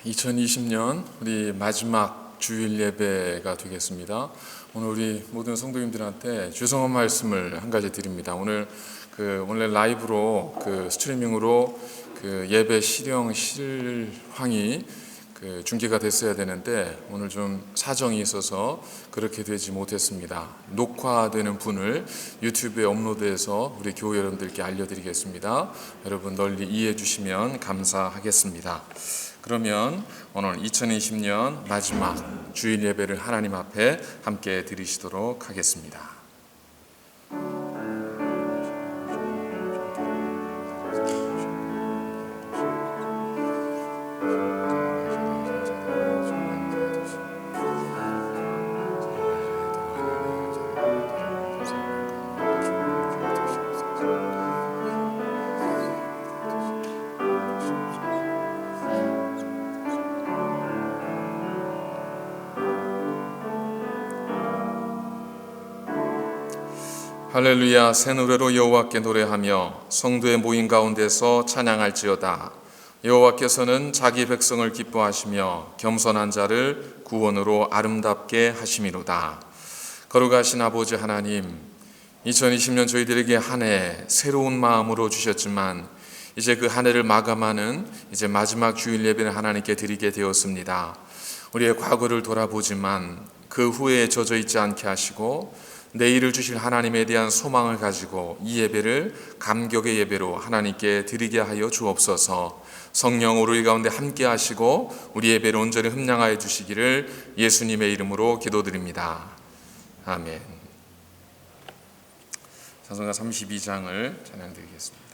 2020년 우리 마지막 주일 예배가 되겠습니다. 오늘 우리 모든 성도님들한테 죄송한 말씀을 한 가지 드립니다. 오늘 온라인 라이브로 스트리밍으로 예배 실황이 중계가 됐어야 되는데 오늘 좀 사정이 있어서 그렇게 되지 못했습니다. 녹화되는 분을 유튜브에 업로드해서 우리 교회 여러분들께 알려드리겠습니다. 여러분 널리 이해해 주시면 감사하겠습니다. 그러면 오늘 2020년 마지막 주일 예배를 하나님 앞에 함께 드리시도록 하겠습니다. 할렐루야. 새 노래로 여호와께 노래하며 성도의 모임 가운데서 찬양할지어다. 여호와께서는 자기 백성을 기뻐하시며 겸손한 자를 구원으로 아름답게 하심이로다. 거룩하신 아버지 하나님, 2020년 저희들에게 한 해 새로운 마음으로 주셨지만 이제 그 한 해를 마감하는 이제 마지막 주일 예배를 하나님께 드리게 되었습니다. 우리의 과거를 돌아보지만 그 후에 젖어 있지 않게 하시고 내일을 주실 하나님에 대한 소망을 가지고 이 예배를 감격의 예배로 하나님께 드리게 하여 주옵소서. 성령 우리 가운데 함께 하시고 우리 예배를 온전히 흠량하여 주시기를 예수님의 이름으로 기도드립니다. 아멘. 찬송가 32장을 찬양드리겠습니다.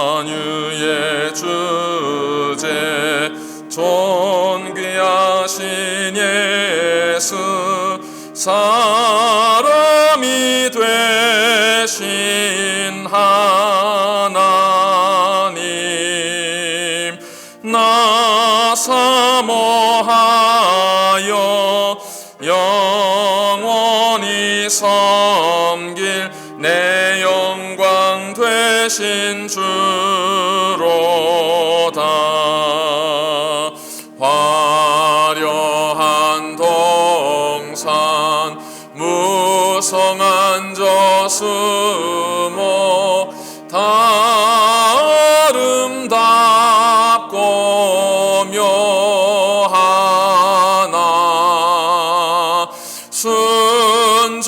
만유의 주제 존귀하신 예수 사람이 되신 하나님 나 사모하여 영원히 섬길 내 영광 되신 주로다. 화려한 동산 무성한 저수모 다 아름답고 묘하나 순전한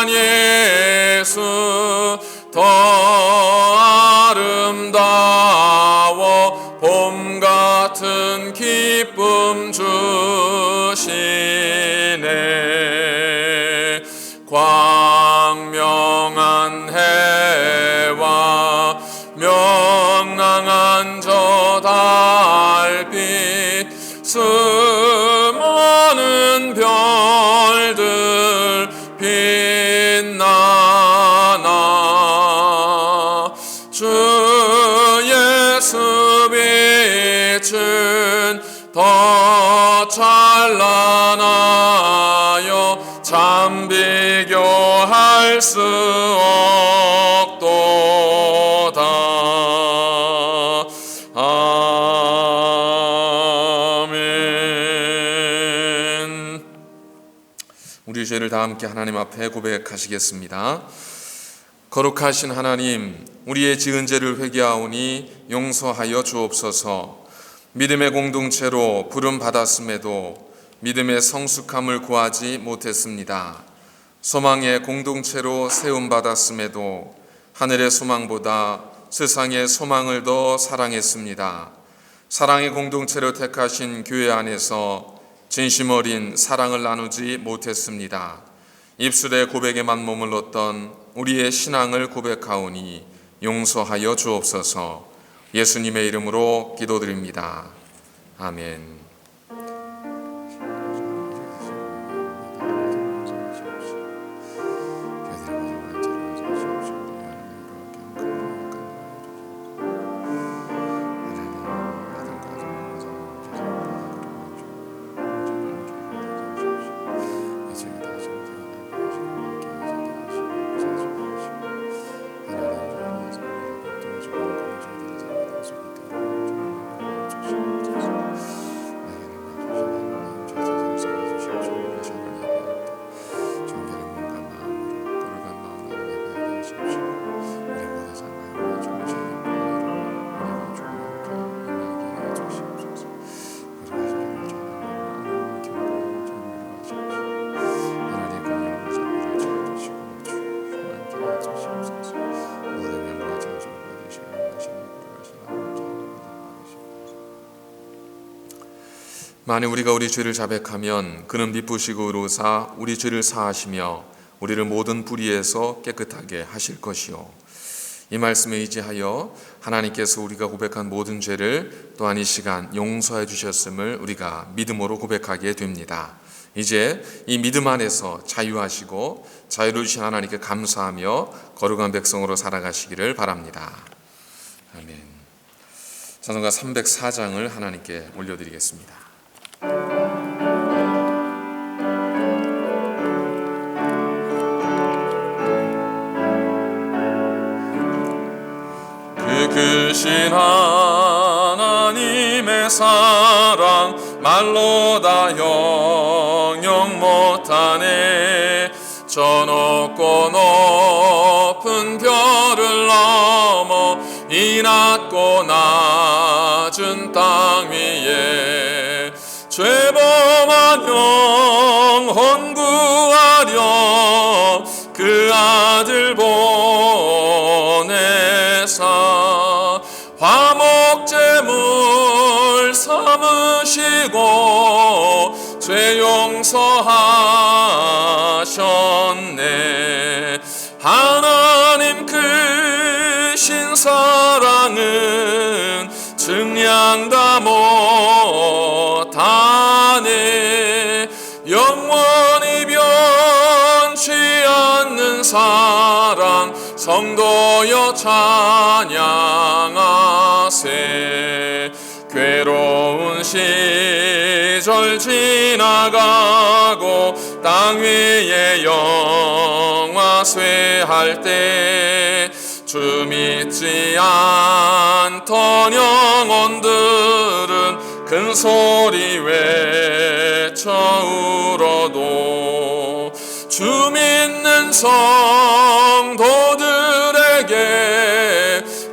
예수 더 아름다워 봄 같은 기쁨 주시네. 광명한 해와 명랑한 저 달빛 수많은 별들 빛나나 주 예수 빛은 더 찬란하여 참 비교할 수 없도다. 아멘. 우리 죄를 다 함께 하나님 앞에 고백하시겠습니다. 거룩하신 하나님, 우리의 지은 죄를 회개하오니 용서하여 주옵소서. 믿음의 공동체로 부름 받았음에도 믿음의 성숙함을 구하지 못했습니다. 소망의 공동체로 세움 받았음에도 하늘의 소망보다 세상의 소망을 더 사랑했습니다. 사랑의 공동체로 택하신 교회 안에서 진심 어린 사랑을 나누지 못했습니다. 입술의 고백에만 머물렀던 우리의 신앙을 고백하오니 용서하여 주옵소서. 예수님의 이름으로 기도드립니다. 아멘. 만일 우리가 우리 죄를 자백하면 그는 미쁘시고 의로사 우리 죄를 사하시며 우리를 모든 불의에서 깨끗하게 하실 것이요. 이 말씀에 의지하여 하나님께서 우리가 고백한 모든 죄를 또한 이 시간 용서해 주셨음을 우리가 믿음으로 고백하게 됩니다. 이제 이 믿음 안에서 자유하시고 자유를 주신 하나님께 감사하며 거룩한 백성으로 살아가시기를 바랍니다. 아멘. 찬송가 304장을 하나님께 올려드리겠습니다. 그 크신 하나님의 사랑 말로 다 형용 못하네. 저 높고 높은 별을 넘어 이 낮고 낮은 땅 위에 죄범한 영혼 구하려 그 아들 보내사 화목제물 삼으시고 죄 용서하셨네. 하나님 크신 사랑은 증량 다 못하네. 영원히 변치 않는 사랑 성도여 찬양하세. 괴로운 시절 지나가고 땅 위에 영화 쇠할 때 주 믿지 않던 영혼들은 큰 소리 외쳐 울어도 주 믿는 성도들에게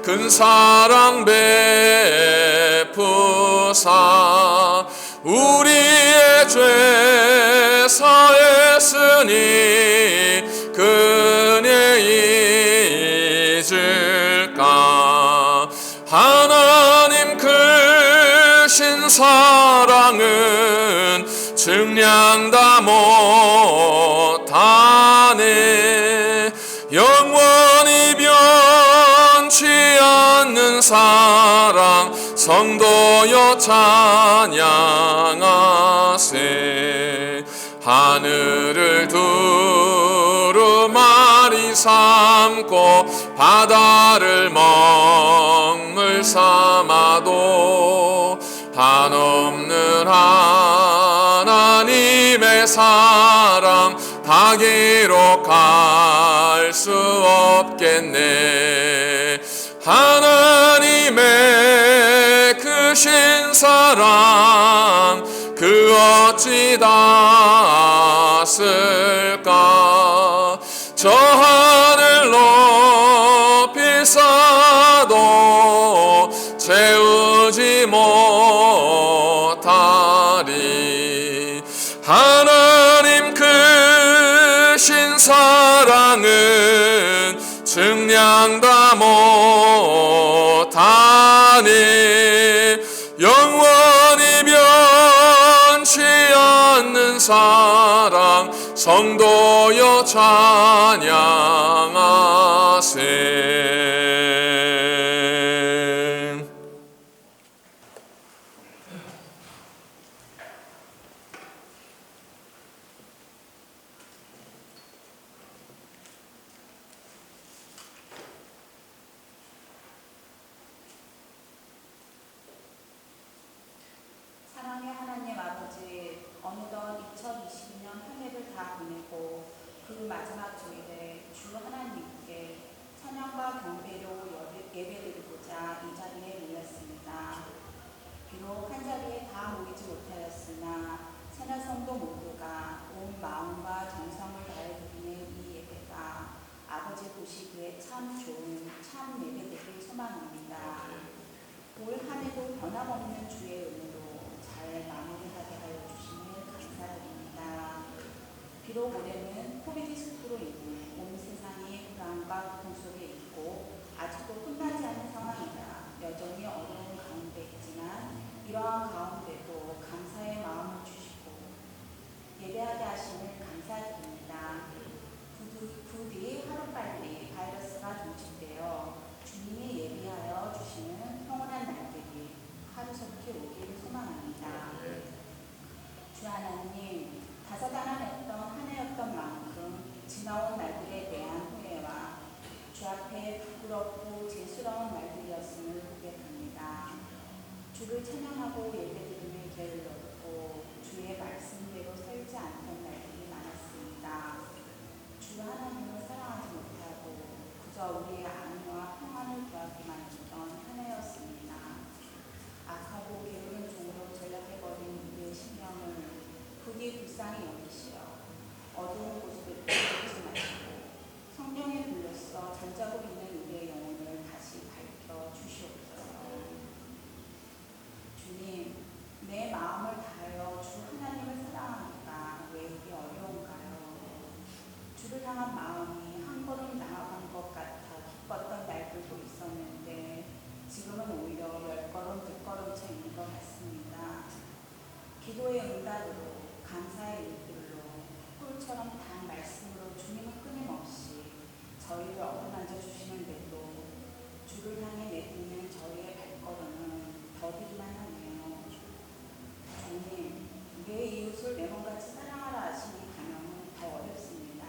큰 사랑 베푸사 우리의 죄 사했으니 그네 잊을까. 하나님 크신 사랑은 증량 다 못하네. 영원히 변치 않는 사랑 성도여 찬양하세. 하늘을 두루마리 삼고 바다를 먹물 삼아도 한없는 하나님의 사랑 다 기록할 수 없겠네. 하나님의 크신 사랑 그 어찌 닿았을까. 저 하늘 높이 쌓아도 채우지 못하리. 하나님 크신 사랑은 증량 다 못하니. 영원히 변치 않는 사랑 성도여 찬양하세. 사랑의 하나님 아버지, 어느덧 2020년 한 해를 다 보내고 그 마지막 주일에 주 하나님께 찬양과 경배로 예배드리고자 이 자리에 모였습니다. 비록 한 자리에 다 모이지 못하였으나 새날 성도 모두가 온 마음과 정성을 다해 드리는 이 예배가 아버지 보시기에 참 좋은 참 예배되길 소망합니다. 올 한 해도 변함없는 주의 은혜로 잘 마무리하게 하여 주시니 감사드립니다. 비록 올해는 코비드19로 인해 온 세상이 불안과 고통 속에 있고 아직도 끝나지 않은 상황이라 여전히 어려운 가운데 있지만 이러한 가운데도 감사의 지나온 날들에 대한 후회와 주 앞에 부끄럽고 죄스러운 날들이었음을 고백합니다. 주를 찬양하고 예배드림에 게을렀고 주의 말씀대로 살지 않던 날들이 많았습니다. 주 하나님을 사랑하지 못하고 그저 우리의 안위와 평안을 구하기만 했던 한 해였습니다. 악하고 게으른 종으로 전락해버린 우리의 신령을 부디 불쌍히 여기시어 어두운 곳으로 들지 마시고 성령에 불렸어 잠자고 있는 우리의 영혼을 다시 밝혀 주시옵소서. 주님, 내 마음을 다하여 주 하나님을 사랑하기가 왜 이리 어려운가요? 주를 향한 마음이 한 걸음 나아간 것 같아 기뻤던 날들도 있었는데 지금은 오히려 10걸음 뒷걸음쳐 있는 것 같습니다. 기도의 응답으로 감사의 일들로 꿀처럼 단 말씀으로 주님은 끊임없이 저희를 어루만져 주시는데도 주를 향해 내딛는 저희의 발걸음은 더디기만 하네요. 주님, 내 이웃을 내 몸같이 사랑하라 하시니 가명은 더 어렵습니다.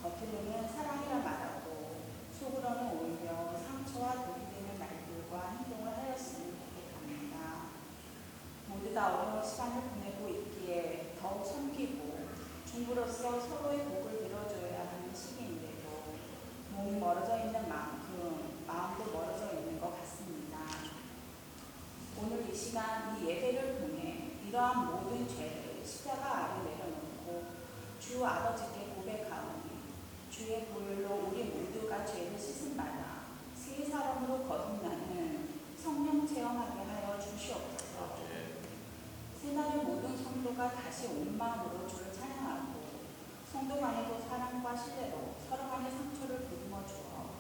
겉으로는 사랑이라 말하고 속으로는 오히려 상처와 독이 되는 말들과 행동을 하였음을 고백합니다. 모두 다 어려운 시간을 보내고 있기에 더욱 섬기고 중부로서 서로의 복을 빌어줘야 하는 시기인데도 몸이 멀어져 있는 만큼 마음도 멀어져 있는 것 같습니다. 오늘 이 시간 이 예배를 통해 이러한 모든 죄를 십자가 아래 내려놓고 주 아버지께 고백하오니 주의 보혈로 우리 모두가 죄를 씻음받아 새 사람으로 거듭나는 성령 체험하게 하여 주시옵소서. 새날의 모든 성도가 다시 온 마음으로 주를 찬양하고 성도 간에도 사랑과 신뢰로 서로 간의 상처를 보듬어 주어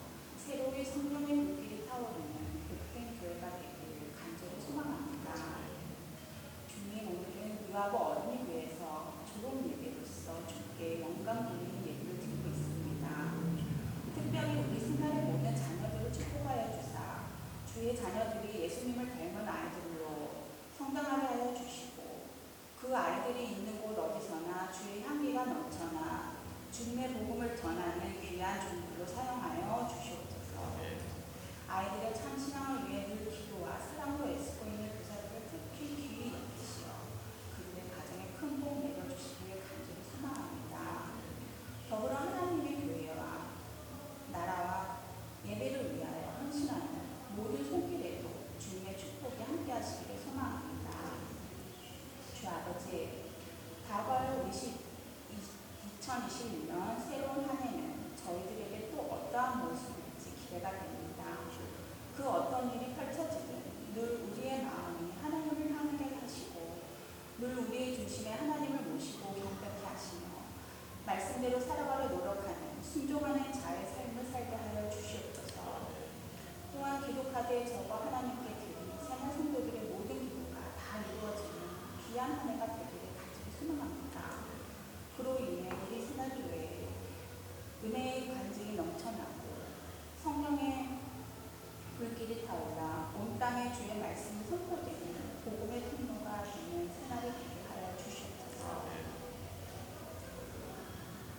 새로이 성령의 물길이 타오르는 복된 교회가 되기를 간절히 소망합니다. 주님, 오늘은 유아부 어린이 교회에서 졸업 예배로서 주께 영광 돌리는 예배를 드리고 있습니다. 특별히 우리 승달의 모든 자녀들을 축복하여 주사 주의 자녀들이 예수님을 닮은 아이들로 성장하게 하여 주시고 그 아이들이 있는 곳 어디서나 주의 향기가 넘쳐나 주님의 복음을 전하는 귀한 종들로 사용하여 주시옵소서. 아이들의 참 신앙을 위해 늘 기도와 사랑으로 애쓰고 있는 교사들을 특히 귀히 여기시어 그들의 가정에 큰 복 내려주시기를 간절히 소망합니다. 더불어 하나님의 교회와 나라와 예배를 위하여 헌신하는 모든 손길에도 주님의 축복이 함께 하시기를 소망합니다. 주 아버지, 다가올 2021년 새로운 한 해는 저희들에게 또 어떠한 모습일지 기대가 됩니다. 그 어떤 일이 펼쳐지든 늘 우리의 마음이 하나님을 향하게 하시고 늘 우리의 중심에 하나님을 모시고 경배케 하시며 말씀대로 살아가려 노력하는 순종하는 자의 삶을 살게 하여 주시옵소서. 또한 기독하되 적어 하나님께 드린 생활 성도들의 모든 기도가 다 이루어지는 귀한 한 해가 되기를 간절히 소망합니다. 그로 인해 우리 신학교회에 은혜의 간증이 넘쳐나고 성령의 불길이 타올라 온 땅에 주의 말씀이 선포되는 복음의 통로가 되는 새날이 되게 하여 주시옵소서.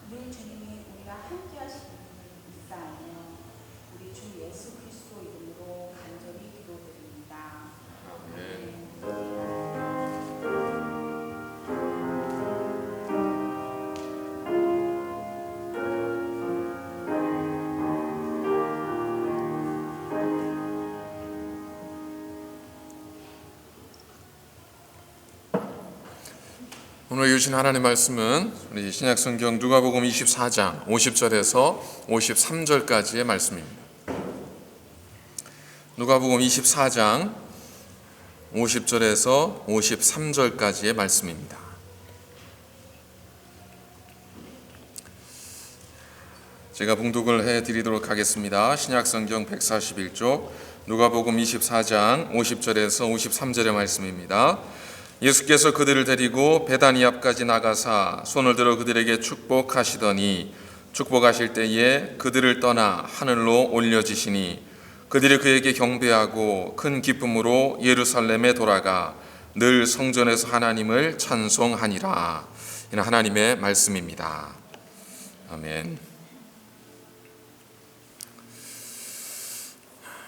늘 주님이 우리가 함께 하시기를 믿사오며 우리 주 예수 그리스도 이름으로 간절히 기도드립니다. 아멘. 오늘 주신 하나님의 말씀은 우리 신약성경 누가복음 24장 50절에서 53절까지의 말씀입니다. 누가복음 24장 50절에서 53절까지의 말씀입니다. 제가 봉독을 해드리도록 하겠습니다. 신약성경 141쪽 누가복음 24장 50절에서 53절의 말씀입니다. 예수께서 그들을 데리고 베다니 앞까지 나가사 손을 들어 그들에게 축복하시더니 축복하실 때에 그들을 떠나 하늘로 올려지시니 그들이 그에게 경배하고 큰 기쁨으로 예루살렘에 돌아가 늘 성전에서 하나님을 찬송하니라. 이는 하나님의 말씀입니다. 아멘.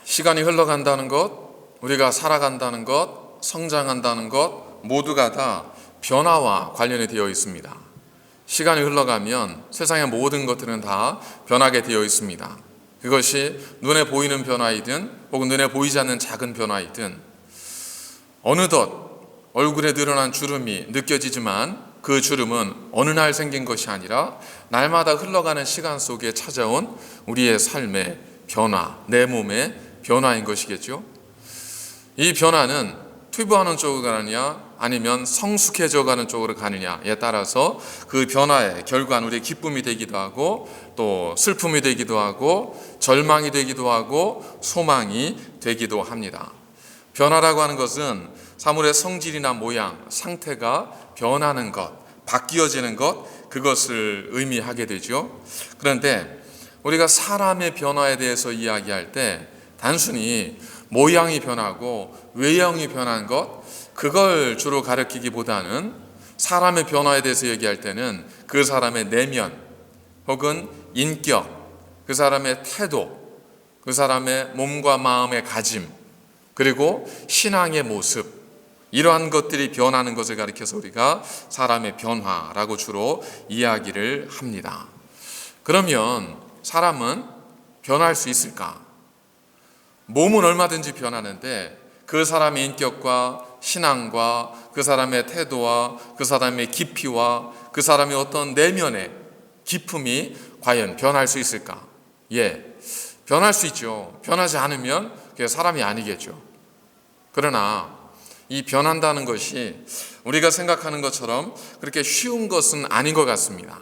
시간이 흘러간다는 것, 우리가 살아간다는 것, 성장한다는 것 모두가 다 변화와 관련이 되어 있습니다. 시간이 흘러가면 세상의 모든 것들은 다 변하게 되어 있습니다. 그것이 눈에 보이는 변화이든 혹은 눈에 보이지 않는 작은 변화이든 어느덧 얼굴에 늘어난 주름이 느껴지지만 그 주름은 어느 날 생긴 것이 아니라 날마다 흘러가는 시간 속에 찾아온 우리의 삶의 변화, 내 몸의 변화인 것이겠죠. 이 변화는 퇴보하는 쪽으로 가느냐 아니면 성숙해져 가는 쪽으로 가느냐에 따라서 그 변화의 결과는 우리의 기쁨이 되기도 하고 또 슬픔이 되기도 하고 절망이 되기도 하고 소망이 되기도 합니다. 변화라고 하는 것은 사물의 성질이나 모양, 상태가 변하는 것, 바뀌어지는 것, 그것을 의미하게 되죠. 그런데 우리가 사람의 변화에 대해서 이야기할 때 단순히 모양이 변하고 외형이 변한 것, 그걸 주로 가리키기보다는 사람의 변화에 대해서 얘기할 때는 그 사람의 내면 혹은 인격, 그 사람의 태도, 그 사람의 몸과 마음의 가짐, 그리고 신앙의 모습, 이러한 것들이 변하는 것을 가리켜서 우리가 사람의 변화라고 주로 이야기를 합니다. 그러면 사람은 변할 수 있을까? 몸은 얼마든지 변하는데 그 사람의 인격과 신앙과 그 사람의 태도와 그 사람의 깊이와 그 사람의 어떤 내면의 기품이 과연 변할 수 있을까? 예, 변할 수 있죠. 변하지 않으면 그게 사람이 아니겠죠. 그러나 이 변한다는 것이 우리가 생각하는 것처럼 그렇게 쉬운 것은 아닌 것 같습니다.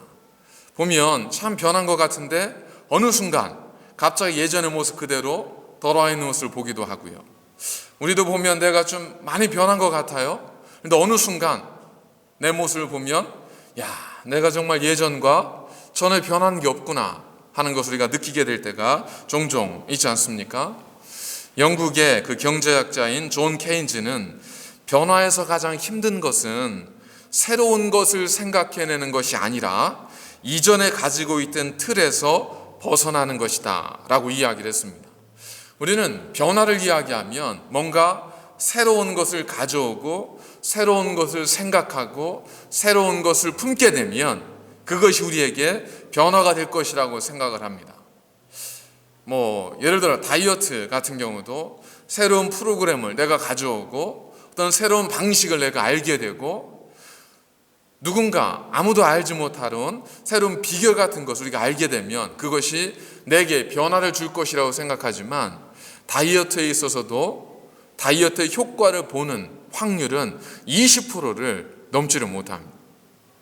보면 참 변한 것 같은데 어느 순간 갑자기 예전의 모습 그대로 돌아와 있는 모습을 보기도 하고요. 우리도 보면 내가 좀 많이 변한 것 같아요. 그런데 어느 순간 내 모습을 보면 야, 내가 정말 예전과 전에 변한 게 없구나 하는 것을 우리가 느끼게 될 때가 종종 있지 않습니까? 영국의 그 경제학자인 존 케인즈는 변화에서 가장 힘든 것은 새로운 것을 생각해내는 것이 아니라 이전에 가지고 있던 틀에서 벗어나는 것이다 라고 이야기를 했습니다. 우리는 변화를 이야기하면 뭔가 새로운 것을 가져오고 새로운 것을 생각하고 새로운 것을 품게 되면 그것이 우리에게 변화가 될 것이라고 생각을 합니다. 예를 들어 다이어트 같은 경우도 새로운 프로그램을 내가 가져오고 어떤 새로운 방식을 내가 알게 되고 누군가 아무도 알지 못하는 새로운 비결 같은 것을 우리가 알게 되면 그것이 내게 변화를 줄 것이라고 생각하지만 다이어트에 있어서도 다이어트의 효과를 보는 확률은 20%를 넘지를 못합니다.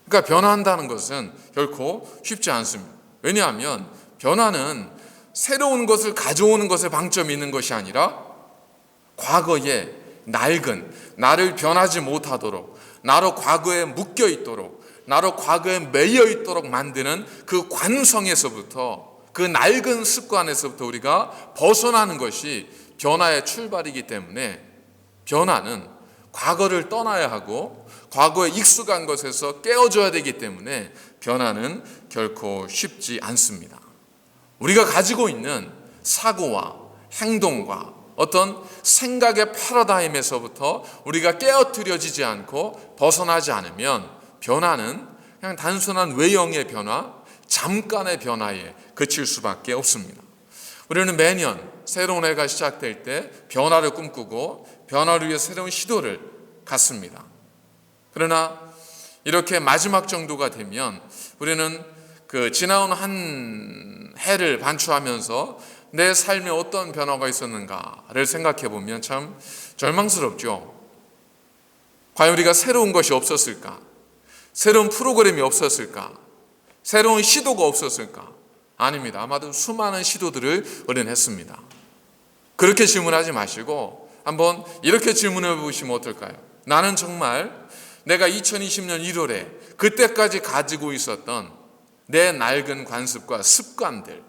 그러니까 변화한다는 것은 결코 쉽지 않습니다. 왜냐하면 변화는 새로운 것을 가져오는 것에 방점이 있는 것이 아니라 과거에 낡은 나를 변하지 못하도록 나로 과거에 묶여 있도록 나로 과거에 매여 있도록 만드는 그 관성에서부터 그 낡은 습관에서부터 우리가 벗어나는 것이 변화의 출발이기 때문에 변화는 과거를 떠나야 하고 과거에 익숙한 것에서 깨어져야 되기 때문에 변화는 결코 쉽지 않습니다. 우리가 가지고 있는 사고와 행동과 어떤 생각의 패러다임에서부터 우리가 깨어뜨려지지 않고 벗어나지 않으면 변화는 그냥 단순한 외형의 변화, 잠깐의 변화에 그칠 수밖에 없습니다. 우리는 매년 새로운 해가 시작될 때 변화를 꿈꾸고 변화를 위해 새로운 시도를 갖습니다. 그러나 이렇게 마지막 정도가 되면 우리는 그 지나온 한 해를 반추하면서 내 삶에 어떤 변화가 있었는가를 생각해 보면 참 절망스럽죠. 과연 우리가 새로운 것이 없었을까? 새로운 프로그램이 없었을까? 새로운 시도가 없었을까? 아닙니다. 아마도 수많은 시도들을 우리는 했습니다. 그렇게 질문하지 마시고 한번 이렇게 질문해 보시면 어떨까요? 나는 정말 내가 2020년 1월에 그때까지 가지고 있었던 내 낡은 관습과 습관들,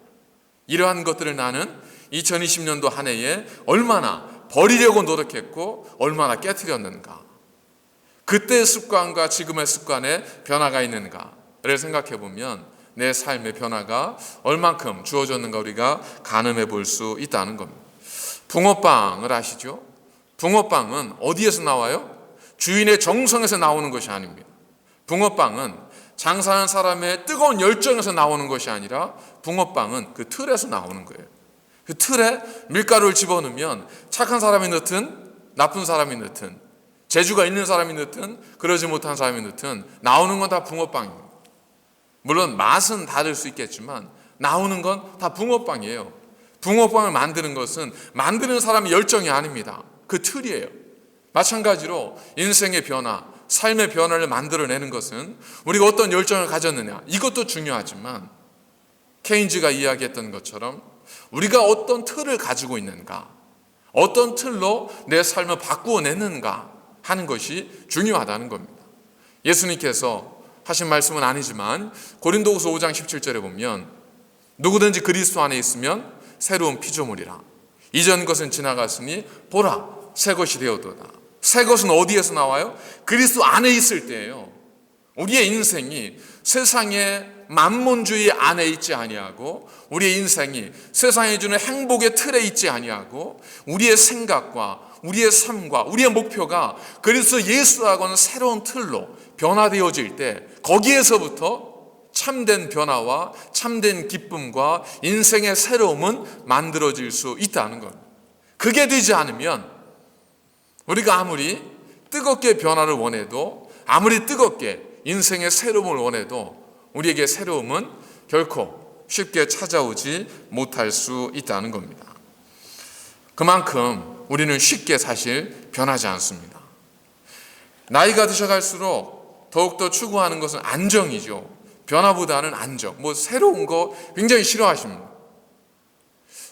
이러한 것들을 나는 2020년도 한 해에 얼마나 버리려고 노력했고 얼마나 깨트렸는가, 그때의 습관과 지금의 습관에 변화가 있는가를 생각해 보면 내 삶의 변화가 얼만큼 주어졌는가 우리가 가늠해 볼 수 있다는 겁니다. 붕어빵을 아시죠? 붕어빵은 어디에서 나와요? 주인의 정성에서 나오는 것이 아닙니다. 붕어빵은 장사하는 사람의 뜨거운 열정에서 나오는 것이 아니라 붕어빵은 그 틀에서 나오는 거예요. 그 틀에 밀가루를 집어넣으면 착한 사람이 넣든 나쁜 사람이 넣든 재주가 있는 사람이 넣든 그러지 못한 사람이 넣든 나오는 건 다 붕어빵입니다. 물론 맛은 다를 수 있겠지만 나오는 건 다 붕어빵이에요. 붕어빵을 만드는 것은 만드는 사람의 열정이 아닙니다. 그 틀이에요. 마찬가지로 인생의 변화, 삶의 변화를 만들어내는 것은 우리가 어떤 열정을 가졌느냐, 이것도 중요하지만 케인즈가 이야기했던 것처럼 우리가 어떤 틀을 가지고 있는가, 어떤 틀로 내 삶을 바꾸어내는가 하는 것이 중요하다는 겁니다. 예수님께서 하신 말씀은 아니지만 고린도후서 5장 17절에 보면 누구든지 그리스도 안에 있으면 새로운 피조물이라. 이전 것은 지나갔으니 보라 새 것이 되었도다. 새 것은 어디에서 나와요? 그리스도 안에 있을 때예요. 우리의 인생이 세상의 만몬주의 안에 있지 아니하고 우리의 인생이 세상이 주는 행복의 틀에 있지 아니하고 우리의 생각과 우리의 삶과 우리의 목표가 그리스도 예수하고는 새로운 틀로 변화되어질 때 거기에서부터 참된 변화와 참된 기쁨과 인생의 새로움은 만들어질 수 있다는 겁니다. 그게 되지 않으면 우리가 아무리 뜨겁게 변화를 원해도 아무리 뜨겁게 인생의 새로움을 원해도 우리에게 새로움은 결코 쉽게 찾아오지 못할 수 있다는 겁니다. 그만큼 우리는 쉽게 사실 변하지 않습니다. 나이가 드셔갈수록 더욱더 추구하는 것은 안정이죠. 변화보다는 안정, 새로운 거 굉장히 싫어하십니다.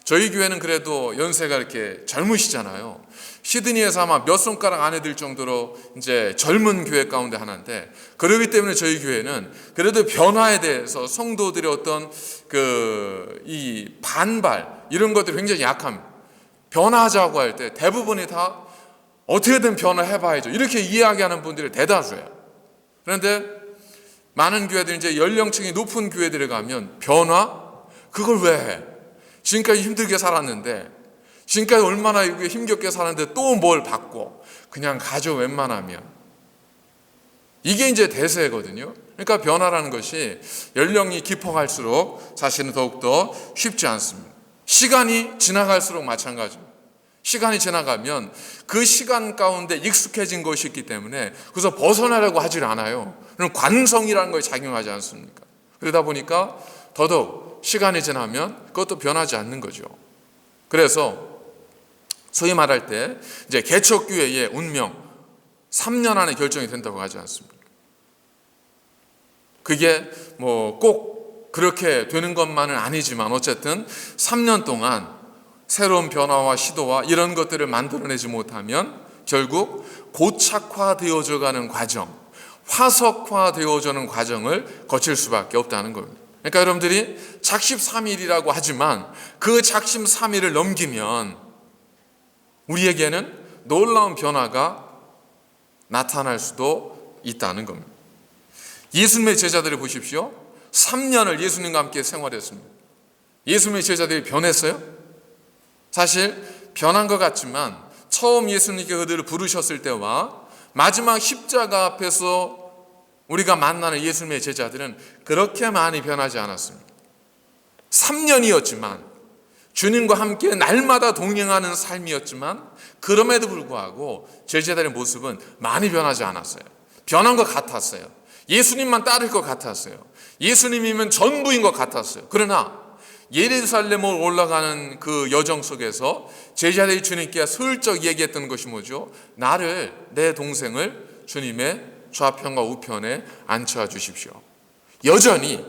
저희 교회는 그래도 연세가 이렇게 젊으시잖아요. 시드니에서 아마 몇 손가락 안에 들 정도로 이제 젊은 교회 가운데 하나인데, 그렇기 때문에 저희 교회는 그래도 변화에 대해서 성도들의 어떤 이 반발 이런 것들이 굉장히 약합니다. 변화하자고 할 때 대부분이 다 어떻게든 변화해봐야죠 이렇게 이야기하는 분들이 대다수예요. 그런데 많은 교회들이 이제 연령층이 높은 교회들에 가면 변화? 그걸 왜 해? 지금까지 힘들게 살았는데, 지금까지 얼마나 힘겹게 살았는데 또 뭘 바꿔? 그냥 가져 웬만하면. 이게 이제 대세거든요. 그러니까 변화라는 것이 연령이 깊어갈수록 사실은 더욱더 쉽지 않습니다. 시간이 지나갈수록 마찬가지입니다. 시간이 지나가면 그 시간 가운데 익숙해진 것이 있기 때문에 그래서 벗어나려고 하질 않아요. 그럼 관성이라는 것이 작용하지 않습니까? 그러다 보니까 더더욱 시간이 지나면 그것도 변하지 않는 거죠. 그래서 소위 말할 때 이제 개척교회의 운명 3년 안에 결정이 된다고 하지 않습니까? 그게 꼭 그렇게 되는 것만은 아니지만 어쨌든 3년 동안 새로운 변화와 시도와 이런 것들을 만들어내지 못하면 결국 고착화되어져 가는 과정, 화석화되어지는 과정을 거칠 수밖에 없다는 겁니다. 그러니까 여러분들이 작심삼일이라고 하지만 그 작심삼일을 넘기면 우리에게는 놀라운 변화가 나타날 수도 있다는 겁니다. 예수님의 제자들을 보십시오. 3년을 예수님과 함께 생활했습니다. 예수님의 제자들이 변했어요? 사실 변한 것 같지만 처음 예수님께 그들을 부르셨을 때와 마지막 십자가 앞에서 우리가 만나는 예수님의 제자들은 그렇게 많이 변하지 않았습니다. 3년이었지만 주님과 함께 날마다 동행하는 삶이었지만 그럼에도 불구하고 제자들의 모습은 많이 변하지 않았어요. 변한 것 같았어요. 예수님만 따를 것 같았어요. 예수님이면 전부인 것 같았어요. 그러나 예루살렘으로 올라가는 그 여정 속에서 제자들이 주님께 슬쩍 얘기했던 것이 뭐죠? 나를, 내 동생을 주님의 좌편과 우편에 앉혀 주십시오. 여전히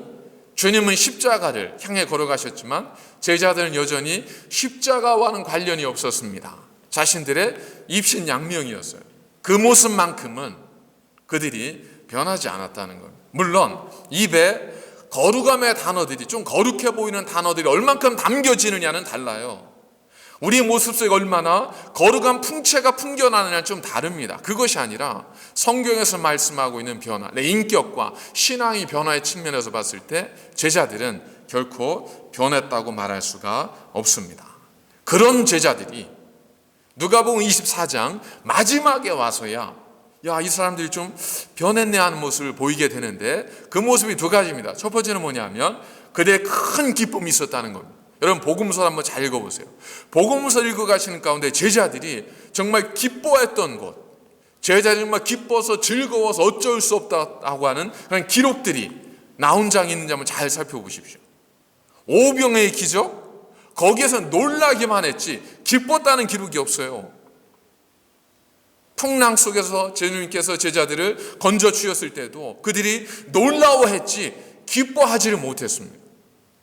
주님은 십자가를 향해 걸어가셨지만 제자들은 여전히 십자가와는 관련이 없었습니다. 자신들의 입신양명이었어요. 그 모습만큼은 그들이 변하지 않았다는 겁니다. 물론 입에 거룩함의 단어들이, 좀 거룩해 보이는 단어들이 얼만큼 담겨지느냐는 달라요. 우리 모습 속에 얼마나 거룩한 풍채가 풍겨나느냐 좀 다릅니다. 그것이 아니라 성경에서 말씀하고 있는 변화, 내 인격과 신앙의 변화의 측면에서 봤을 때 제자들은 결코 변했다고 말할 수가 없습니다. 그런 제자들이 누가복음 24장 마지막에 와서야 이 사람들이 좀 변했네 하는 모습을 보이게 되는데, 그 모습이 두 가지입니다. 첫 번째는 뭐냐면 그들의 큰 기쁨이 있었다는 겁니다. 여러분 복음서 한번 잘 읽어보세요. 복음서 읽어가시는 가운데 제자들이 정말 기뻐했던 것, 제자들이 정말 기뻐서 즐거워서 어쩔 수 없다고 하는 그런 기록들이 나온 장이 있는지 한번 잘 살펴보십시오. 오병의 기적, 거기에서 놀라기만 했지 기뻤다는 기록이 없어요. 풍랑 속에서 주님께서 제자들을 건져 주셨을 때도 그들이 놀라워했지 기뻐하지를 못했습니다.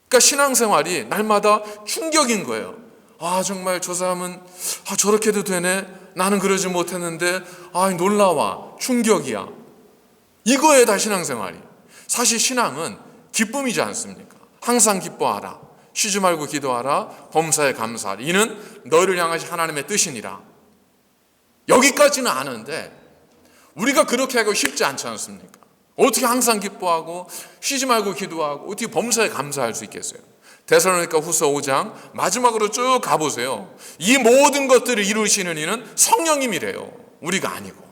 그러니까 신앙생활이 날마다 충격인 거예요. 정말 저 사람은 저렇게도 되네, 나는 그러지 못했는데 놀라워, 충격이야. 이거에 다 신앙생활이. 사실 신앙은 기쁨이지 않습니까? 항상 기뻐하라, 쉬지 말고 기도하라, 범사에 감사하라, 이는 너희를 향하신 하나님의 뜻이니라. 여기까지는 아는데 우리가 그렇게 하고 쉽지 않지 않습니까? 어떻게 항상 기뻐하고 쉬지 말고 기도하고 어떻게 범사에 감사할 수 있겠어요? 데살로니가 후서 5장 마지막으로 쭉 가보세요. 이 모든 것들을 이루시는 이는 성령님이래요. 우리가 아니고.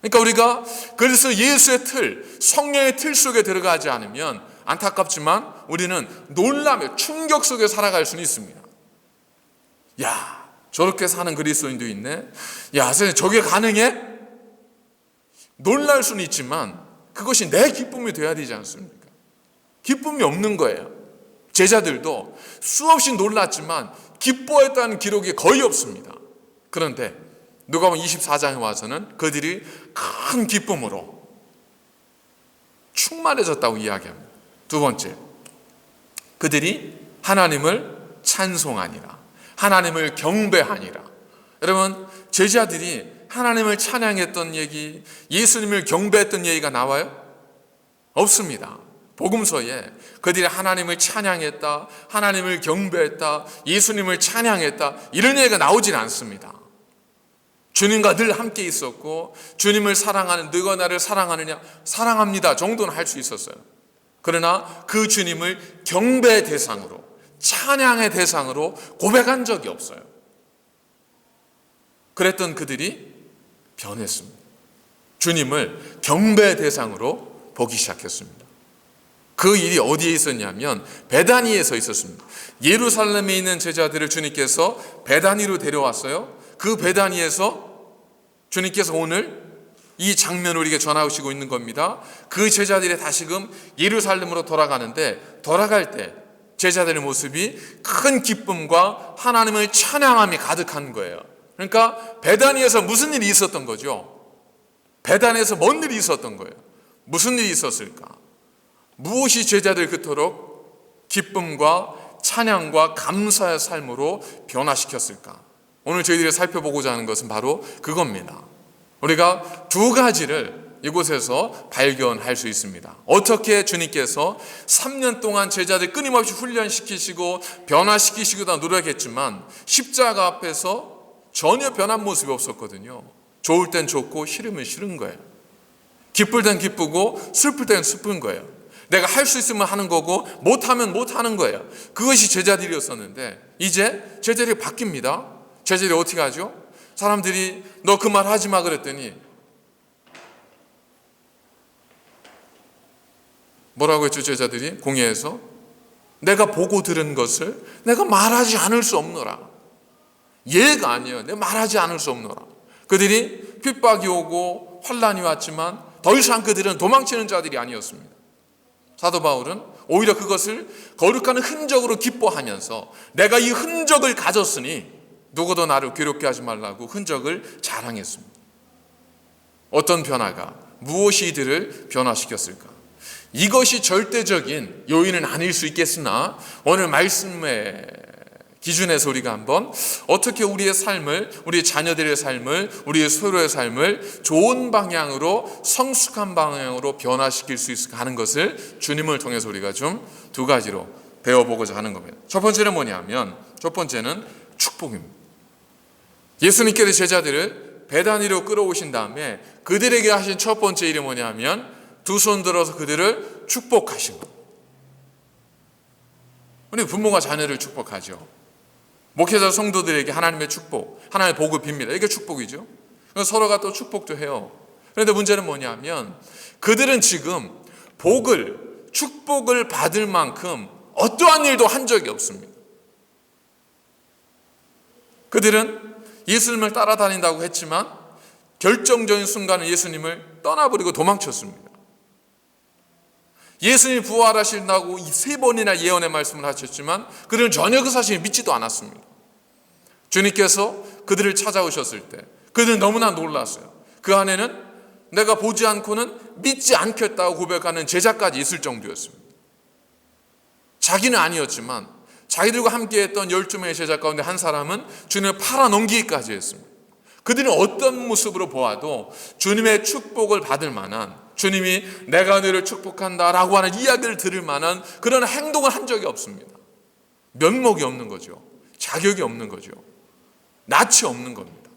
그러니까 우리가 그래서 예수의 틀, 성령의 틀 속에 들어가지 않으면 안타깝지만 우리는 놀라며 충격 속에 살아갈 수는 있습니다. 저렇게 사는 그리스도인도 있네. 선생님 저게 가능해? 놀랄 수는 있지만 그것이 내 기쁨이 돼야 되지 않습니까? 기쁨이 없는 거예요. 제자들도 수없이 놀랐지만 기뻐했다는 기록이 거의 없습니다. 그런데 누가복음 24장에 와서는 그들이 큰 기쁨으로 충만해졌다고 이야기합니다. 두 번째, 그들이 하나님을 찬송하니라, 하나님을 경배하니라. 여러분, 제자들이 하나님을 찬양했던 얘기, 예수님을 경배했던 얘기가 나와요? 없습니다. 복음서에 그들이 하나님을 찬양했다, 하나님을 경배했다, 예수님을 찬양했다, 이런 얘기가 나오질 않습니다. 주님과 늘 함께 있었고 주님을 사랑하는, 너희가 나를 사랑하느냐, 사랑합니다 정도는 할 수 있었어요. 그러나 그 주님을 경배의 대상으로, 찬양의 대상으로 고백한 적이 없어요. 그랬던 그들이 변했습니다. 주님을 경배의 대상으로 보기 시작했습니다. 그 일이 어디에 있었냐면 베다니에서 있었습니다. 예루살렘에 있는 제자들을 주님께서 베다니로 데려왔어요. 그 베다니에서 주님께서 오늘 이 장면을 우리에게 전하시고 있는 겁니다. 그 제자들이 다시금 예루살렘으로 돌아가는데, 돌아갈 때 제자들의 모습이 큰 기쁨과 하나님을 찬양함이 가득한 거예요. 그러니까 베다니에서 무슨 일이 있었던 거죠? 베다니에서 뭔 일이 있었던 거예요? 무슨 일이 있었을까? 무엇이 제자들 그토록 기쁨과 찬양과 감사의 삶으로 변화시켰을까? 오늘 저희들이 살펴보고자 하는 것은 바로 그겁니다. 우리가 두 가지를 이곳에서 발견할 수 있습니다. 어떻게 주님께서 3년 동안 제자들 끊임없이 훈련시키시고 변화시키시고 다 노력했지만 십자가 앞에서 전혀 변한 모습이 없었거든요. 좋을 땐 좋고 싫으면 싫은 거예요. 기쁠 땐 기쁘고 슬플 땐 슬픈 거예요. 내가 할 수 있으면 하는 거고 못하면 못하는 거예요. 그것이 제자들이었었는데 이제 제자들이 바뀝니다. 제자들이 어떻게 하죠? 사람들이 너 그 말 하지 마 그랬더니 뭐라고 했죠? 제자들이 공회에서 내가 보고 들은 것을 내가 말하지 않을 수 없노라. 예가 아니에요. 내가 말하지 않을 수 없노라. 그들이 핍박이 오고 환란이 왔지만 더 이상 그들은 도망치는 자들이 아니었습니다. 사도 바울은 오히려 그것을 거룩한 흔적으로 기뻐하면서 내가 이 흔적을 가졌으니 누구도 나를 괴롭게 하지 말라고 흔적을 자랑했습니다. 어떤 변화가, 무엇이 이들을 변화시켰을까? 이것이 절대적인 요인은 아닐 수 있겠으나 오늘 말씀의 기준에서 우리가 한번 어떻게 우리의 삶을, 우리 자녀들의 삶을, 우리의 서로의 삶을 좋은 방향으로, 성숙한 방향으로 변화시킬 수 있을까 하는 것을 주님을 통해서 우리가 좀 두 가지로 배워보고자 하는 겁니다. 첫 번째는 뭐냐면, 첫 번째는 축복입니다. 예수님께서 제자들을 베다니로 끌어오신 다음에 그들에게 하신 첫 번째 일이 뭐냐면 두 손 들어서 그들을 축복하신 겁니다. 우리 부모가 자녀를 축복하죠. 목회자 성도들에게 하나님의 축복, 하나님의 복을 빕니다. 이게 축복이죠. 서로가 또 축복도 해요. 그런데 문제는 뭐냐면 그들은 지금 축복을 받을 만큼 어떠한 일도 한 적이 없습니다. 그들은 예수님을 따라다닌다고 했지만 결정적인 순간에 예수님을 떠나버리고 도망쳤습니다. 예수님이 부활하신다고 3번이나 예언의 말씀을 하셨지만 그들은 전혀 그 사실을 믿지도 않았습니다. 주님께서 그들을 찾아오셨을 때 그들은 너무나 놀랐어요. 그 안에는 내가 보지 않고는 믿지 않겠다고 고백하는 제자까지 있을 정도였습니다. 자기는 아니었지만 자기들과 함께했던 12명의 제자 가운데 한 사람은 주님을 팔아넘기기까지 했습니다. 그들은 어떤 모습으로 보아도 주님의 축복을 받을 만한, 주님이 내가 너를 축복한다라고 하는 이야기를 들을 만한 그런 행동을 한 적이 없습니다. 면목이 없는 거죠. 자격이 없는 거죠. 낯이 없는 겁니다.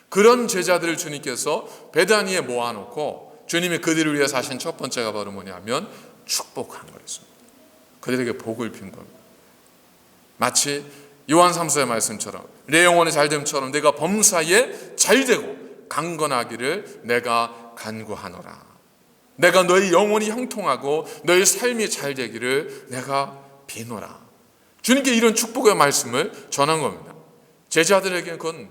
그런 제자들을 주님께서 베다니에 모아놓고 주님이 그들을 위해서 하신 첫 번째가 바로 뭐냐면 축복한 거였습니다. 그들에게 복을 빈 겁니다. 마치 요한 3서의 말씀처럼 내 영혼이 잘됨처럼 내가 범사에 잘되고 강건하기를 내가 간구하노라. 내가 너희 영혼이 형통하고 너희 삶이 잘되기를 내가 비노라. 주님께 이런 축복의 말씀을 전한 겁니다. 제자들에게는 그건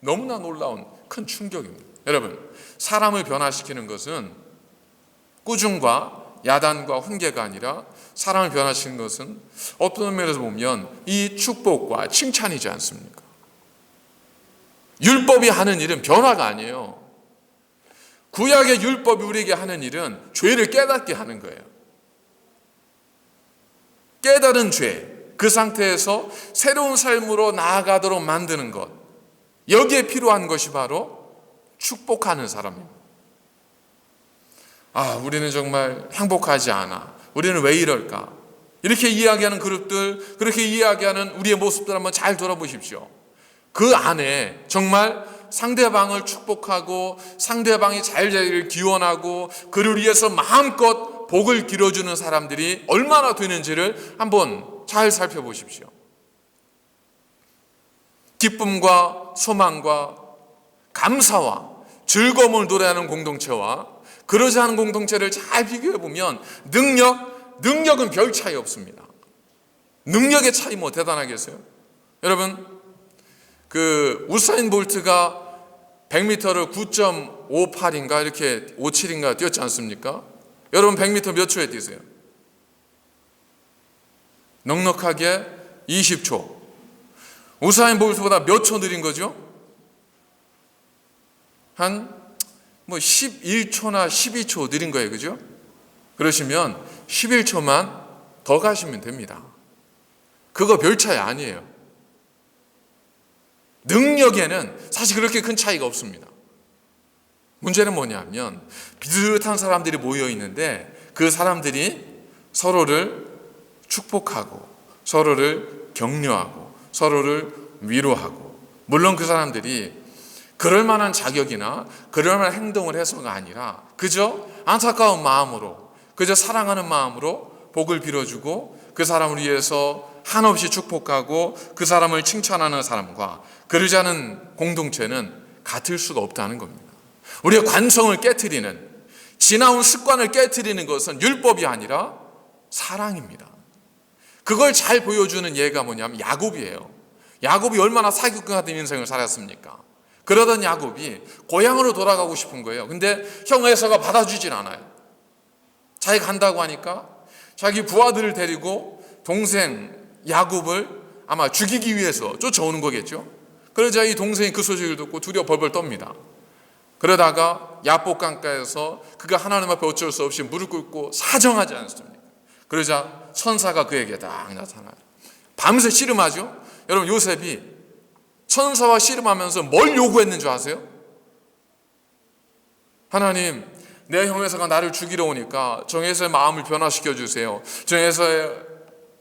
너무나 놀라운 큰 충격입니다. 여러분, 사람을 변화시키는 것은 꾸중과 야단과 훈계가 아니라 사람을 변화시키는 것은 어떤 면에서 보면 이 축복과 칭찬이지 않습니까? 율법이 하는 일은 변화가 아니에요. 구약의 율법이 우리에게 하는 일은 죄를 깨닫게 하는 거예요. 깨달은 죄, 그 상태에서 새로운 삶으로 나아가도록 만드는 것, 여기에 필요한 것이 바로 축복하는 사람입니다. 우리는 정말 행복하지 않아. 우리는 왜 이럴까? 이렇게 이야기하는 그룹들, 그렇게 이야기하는 우리의 모습들 한번 잘 돌아보십시오. 그 안에 정말 상대방을 축복하고 상대방이 잘 되기를 기원하고 그를 위해서 마음껏 복을 길어주는 사람들이 얼마나 되는지를 한번 잘 살펴보십시오. 기쁨과 소망과 감사와 즐거움을 노래하는 공동체와 그러지 않은 공동체를 잘 비교해보면 능력은 별 차이 없습니다. 능력의 차이 뭐 대단하겠어요? 여러분, 그 우사인 볼트가 100m를 9.58인가 이렇게 57인가 뛰었지 않습니까? 여러분 100m 몇 초에 뛰세요? 넉넉하게 20초. 우사인 볼트보다 몇 초 느린 거죠? 한 11초나 12초 느린 거예요. 그죠? 그러시면 11초만 더 가시면 됩니다. 그거 별 차이 아니에요. 능력에는 사실 그렇게 큰 차이가 없습니다. 문제는 뭐냐면 비슷한 사람들이 모여 있는데 그 사람들이 서로를 축복하고 서로를 격려하고 서로를 위로하고, 물론 그 사람들이 그럴 만한 자격이나 그럴 만한 행동을 해서가 아니라 그저 안타까운 마음으로, 그저 사랑하는 마음으로 복을 빌어주고 그 사람을 위해서 한없이 축복하고 그 사람을 칭찬하는 사람과 그러지 않은 공동체는 같을 수가 없다는 겁니다. 우리의 관성을 깨트리는, 지나온 습관을 깨트리는 것은 율법이 아니라 사랑입니다. 그걸 잘 보여주는 예가 뭐냐면 야곱이에요. 야곱이 얼마나 사기꾼 같은 인생을 살았습니까? 그러던 야곱이 고향으로 돌아가고 싶은 거예요. 근데 형 에서가 받아주질 않아요. 자기 간다고 하니까 자기 부하들을 데리고 동생 야곱을 아마 죽이기 위해서 쫓아오는 거겠죠. 그러자 이 동생이 그 소식을 듣고 두려워 벌벌 떱니다. 그러다가 야복 강가에서 그가 하나님 앞에 어쩔 수 없이 무릎 꿇고 사정하지 않습니까? 그러자 천사가 그에게 딱 나타나요. 밤새 씨름하죠. 여러분, 요셉이 천사와 씨름하면서 뭘 요구했는 줄 아세요? 하나님, 내 형 에서가 나를 죽이러 오니까 정 에서의 마음을 변화시켜 주세요. 정 에서의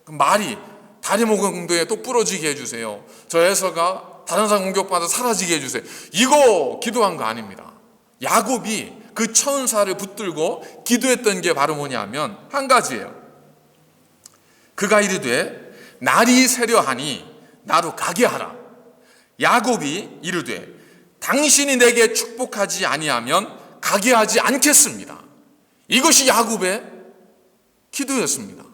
말이 다리 모공도에 또 부러지게 해주세요. 저 에서가 다른 사람 공격받아 사라지게 해주세요. 이거 기도한 거 아닙니다. 야곱이 그 천사를 붙들고 기도했던 게 바로 뭐냐면 한 가지예요. 그가 이르되 날이 새려하니 나로 가게 하라. 야곱이 이르되 당신이 내게 축복하지 아니하면 가게 하지 않겠습니다. 이것이 야곱의 기도였습니다.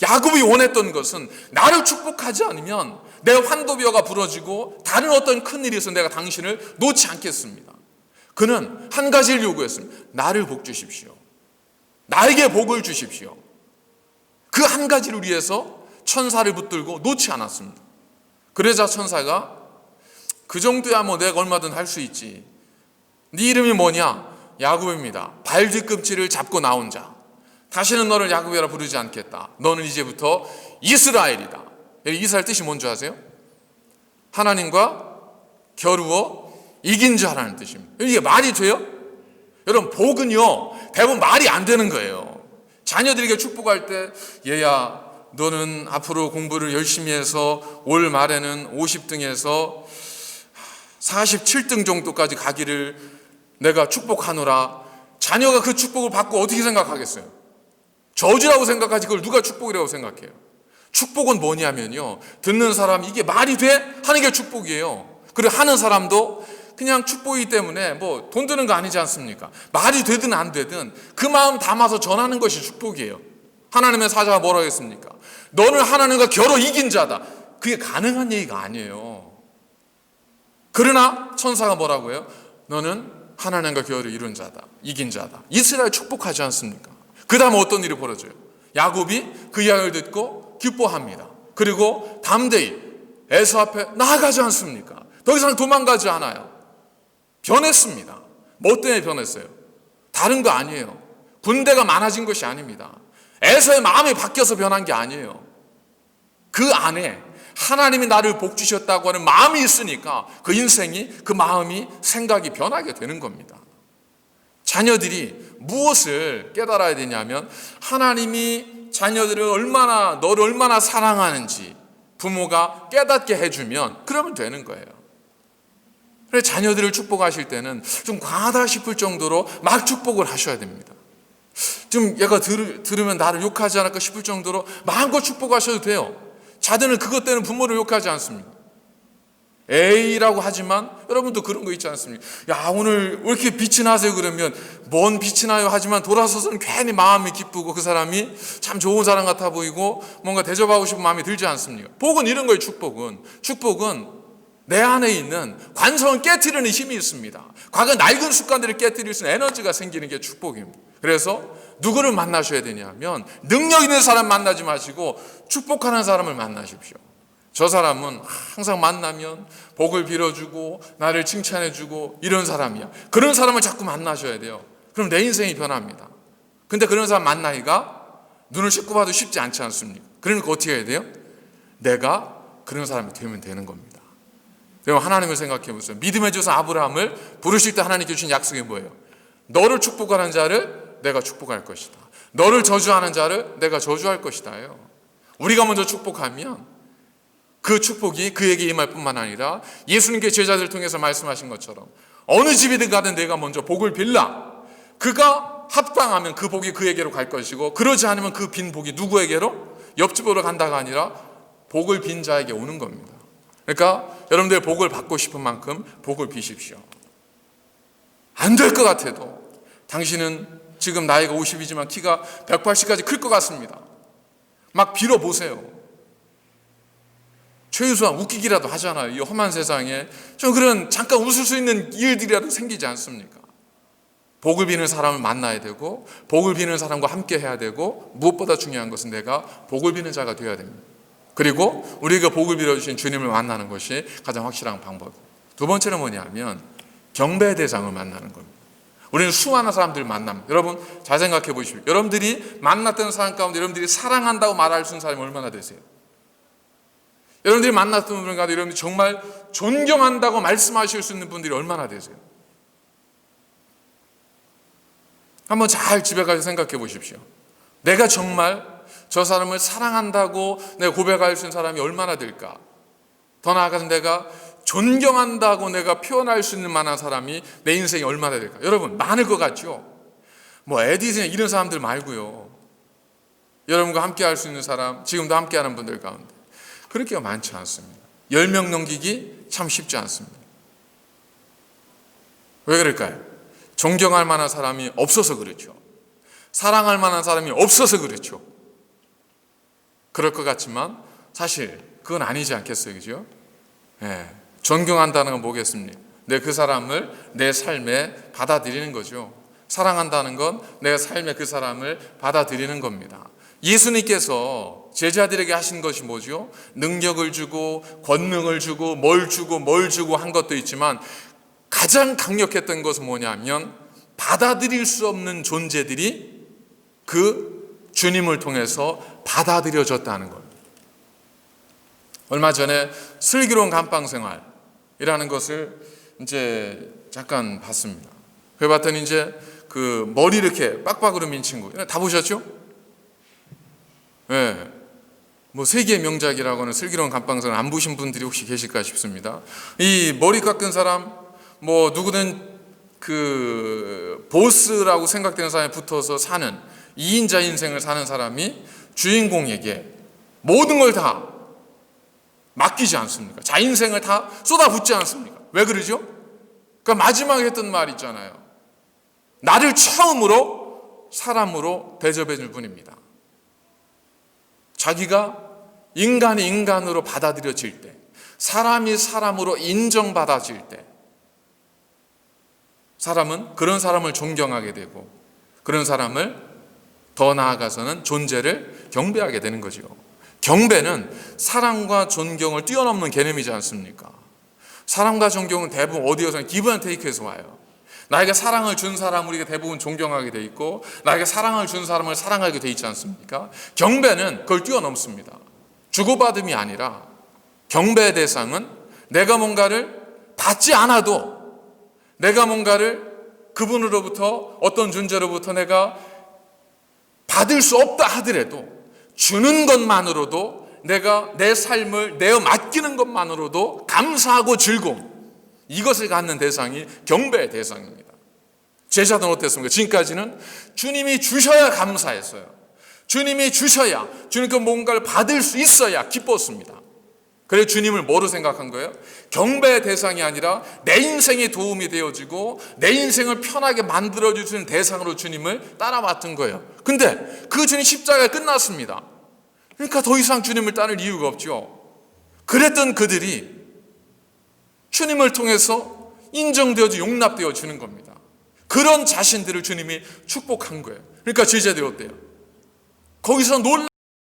야곱이 원했던 것은 나를 축복하지 않으면 내 환도뼈가 부러지고 다른 어떤 큰일이 있어 내가 당신을 놓지 않겠습니다. 그는 한 가지를 요구했습니다. 나를 복 주십시오. 나에게 복을 주십시오. 그 한 가지를 위해서 천사를 붙들고 놓지 않았습니다. 그러자 천사가 그 정도야 뭐 내가 얼마든 할 수 있지. 네 이름이 뭐냐? 야곱입니다. 발 뒤꿈치를 잡고 나온 자. 다시는 너를 야곱이라 부르지 않겠다. 너는 이제부터 이스라엘이다. 이스라엘 뜻이 뭔지 아세요? 하나님과 겨루어 이긴 자라는 뜻입니다. 이게 말이 돼요? 여러분, 복은요 대부분 말이 안 되는 거예요. 자녀들에게 축복할 때 얘야 너는 앞으로 공부를 열심히 해서 올 말에는 50등에서 47등 정도까지 가기를 내가 축복하노라. 자녀가 그 축복을 받고 어떻게 생각하겠어요? 저주라고 생각하지 그걸 누가 축복이라고 생각해요? 축복은 뭐냐면요, 듣는 사람 이게 말이 돼? 하는 게 축복이에요. 그리고 하는 사람도 그냥 축복이기 때문에 뭐 돈 드는 거 아니지 않습니까? 말이 되든 안 되든 그 마음 담아서 전하는 것이 축복이에요. 하나님의 사자가 뭐라고 했습니까? 너는 하나님과 겨루 이긴 자다. 그게 가능한 얘기가 아니에요. 그러나 천사가 뭐라고 해요? 너는 하나님과 겨루 이룬 자다. 이긴 자다. 이스라엘 축복하지 않습니까? 그 다음 어떤 일이 벌어져요? 야곱이 그 이야기를 듣고 기뻐합니다. 그리고 담대히 에서 앞에 나아가지 않습니까? 더 이상 도망가지 않아요. 변했습니다. 뭐 때문에 변했어요? 다른 거 아니에요. 군대가 많아진 것이 아닙니다. 에서의 마음이 바뀌어서 변한 게 아니에요. 그 안에 하나님이 나를 복 주셨다고 하는 마음이 있으니까 그 인생이, 그 마음이, 생각이 변하게 되는 겁니다. 자녀들이 무엇을 깨달아야 되냐면 하나님이 자녀들을 너를 얼마나 사랑하는지 부모가 깨닫게 해주면 그러면 되는 거예요. 그래서 자녀들을 축복하실 때는 좀 과하다 싶을 정도로 막 축복을 하셔야 됩니다. 좀 얘가 들으면 나를 욕하지 않을까 싶을 정도로 마음껏 축복하셔도 돼요. 자녀는 그것 때문에 부모를 욕하지 않습니다. 에이라고 하지만 여러분도 그런 거 있지 않습니까? 야, 오늘 왜 이렇게 빛이 나세요? 그러면 뭔 빛이 나요? 하지만 돌아서서는 괜히 마음이 기쁘고 그 사람이 참 좋은 사람 같아 보이고 뭔가 대접하고 싶은 마음이 들지 않습니까? 복은 이런 거예요. 축복은 내 안에 있는 관성을 깨트리는 힘이 있습니다. 과거 낡은 습관들을 깨트릴 수 있는 에너지가 생기는 게 축복입니다. 그래서 누구를 만나셔야 되냐면 능력 있는 사람 만나지 마시고 축복하는 사람을 만나십시오. 저 사람은 항상 만나면 복을 빌어주고 나를 칭찬해주고 이런 사람이야. 그런 사람을 자꾸 만나셔야 돼요. 그럼 내 인생이 변합니다. 근데 그런 사람 만나기가 눈을 씻고 봐도 쉽지 않지 않습니까? 그러니까 어떻게 해야 돼요? 내가 그런 사람이 되면 되는 겁니다. 여러분, 하나님을 생각해 보세요. 믿음의 조상 아브라함을 부르실 때 하나님께 주신 약속이 뭐예요? 너를 축복하는 자를 내가 축복할 것이다. 너를 저주하는 자를 내가 저주할 것이다요. 우리가 먼저 축복하면 그 축복이 그에게 임할 뿐만 아니라 예수님께 제자들을 통해서 말씀하신 것처럼 어느 집이든 가든 내가 먼저 복을 빌라. 그가 합당하면 그 복이 그에게로 갈 것이고 그러지 않으면 그 빈 복이 누구에게로? 옆집으로 간다가 아니라 복을 빈 자에게 오는 겁니다. 그러니까 여러분들 복을 받고 싶은 만큼 복을 비십시오. 안 될 것 같아도 당신은 지금 나이가 50이지만 키가 180까지 클 것 같습니다. 막 빌어보세요. 최소한 웃기기라도 하잖아요. 이 험한 세상에 좀 그런 잠깐 웃을 수 있는 일들이라도 생기지 않습니까? 복을 비는 사람을 만나야 되고 복을 비는 사람과 함께 해야 되고 무엇보다 중요한 것은 내가 복을 비는 자가 되어야 됩니다. 그리고 우리가 복을 빌어주신 주님을 만나는 것이 가장 확실한 방법. 두 번째는 뭐냐면 경배의 대상을 만나는 겁니다. 우리는 수많은 사람들을 만납니다. 여러분 잘 생각해 보십시오. 여러분들이 만났던 사람 가운데 여러분들이 사랑한다고 말할 수 있는 사람이 얼마나 되세요? 여러분들이 만났던 분 가운데 여러분들이 정말 존경한다고 말씀하실 수 있는 분들이 얼마나 되세요? 한번 잘 집에 가서 생각해 보십시오. 내가 정말 저 사람을 사랑한다고 내가 고백할 수 있는 사람이 얼마나 될까? 더 나아가서 내가 존경한다고 내가 표현할 수 있는 만한 사람이 내 인생에 얼마나 될까? 여러분, 많을 것 같죠? 뭐 에디슨 이런 사람들 말고요. 여러분과 함께 할 수 있는 사람, 지금도 함께 하는 분들 가운데 그렇게 많지 않습니다. 10명 넘기기 참 쉽지 않습니다. 왜 그럴까요? 존경할 만한 사람이 없어서 그렇죠. 사랑할 만한 사람이 없어서 그렇죠. 그럴 것 같지만 사실 그건 아니지 않겠어요, 그죠? 예, 존경한다는 건 뭐겠습니까? 내 그 사람을 내 삶에 받아들이는 거죠. 사랑한다는 건 내 삶에 그 사람을 받아들이는 겁니다. 예수님께서 제자들에게 하신 것이 뭐죠? 능력을 주고 권능을 주고 뭘 주고 한 것도 있지만 가장 강력했던 것은 뭐냐면 받아들일 수 없는 존재들이 그 주님을 통해서 받아들여졌다는 것. 얼마 전에 슬기로운 감방 생활이라는 것을 이제 잠깐 봤습니다. 그래 봤더니 이제 그 머리 이렇게 빡빡으로 민 친구 다 보셨죠? 예. 뭐 세계의 명작이라고 하는 슬기로운 감방 생활 안 보신 분들이 혹시 계실까 싶습니다. 이 머리 깎은 사람 뭐 누구든 그 보스라고 생각되는 사람이 붙어서 사는 2인자 인생을 사는 사람이 주인공에게 모든 걸 다 맡기지 않습니까? 자 인생을 다 쏟아붓지 않습니까? 왜 그러죠? 그러니까 마지막에 했던 말 있잖아요. 나를 처음으로 사람으로 대접해 줄 분입니다. 자기가 인간이 인간으로 받아들여질 때, 사람이 사람으로 인정받아질 때 사람은 그런 사람을 존경하게 되고 그런 사람을 더 나아가서는 존재를 경배하게 되는 거죠. 경배는 사랑과 존경을 뛰어넘는 개념이지 않습니까? 사랑과 존경은 대부분 어디에서 기브 앤 테이크에서 와요. 나에게 사랑을 준 사람을 우리가 대부분 존경하게 돼 있고 나에게 사랑을 준 사람을 사랑하게 돼 있지 않습니까? 경배는 그걸 뛰어넘습니다. 주고받음이 아니라 경배의 대상은 내가 뭔가를 받지 않아도 내가 뭔가를 그분으로부터 어떤 존재로부터 내가 받을 수 없다 하더라도 주는 것만으로도 내가 내 삶을 내어 맡기는 것만으로도 감사하고 즐거움, 이것을 갖는 대상이 경배의 대상입니다. 제자들은 어땠습니까? 지금까지는 주님이 주셔야 감사했어요. 주님이 주셔야, 주님께 뭔가를 받을 수 있어야 기뻤습니다. 그래서 주님을 뭐로 생각한 거예요? 경배의 대상이 아니라 내 인생에 도움이 되어지고 내 인생을 편하게 만들어주시는 대상으로 주님을 따라 맡은 거예요. 근데 그 주님 십자가에 끝났습니다. 그러니까 더 이상 주님을 따를 이유가 없죠. 그랬던 그들이 주님을 통해서 인정되어져 용납되어 주는 겁니다. 그런 자신들을 주님이 축복한 거예요. 그러니까 제자들이 어때요? 거기서 놀라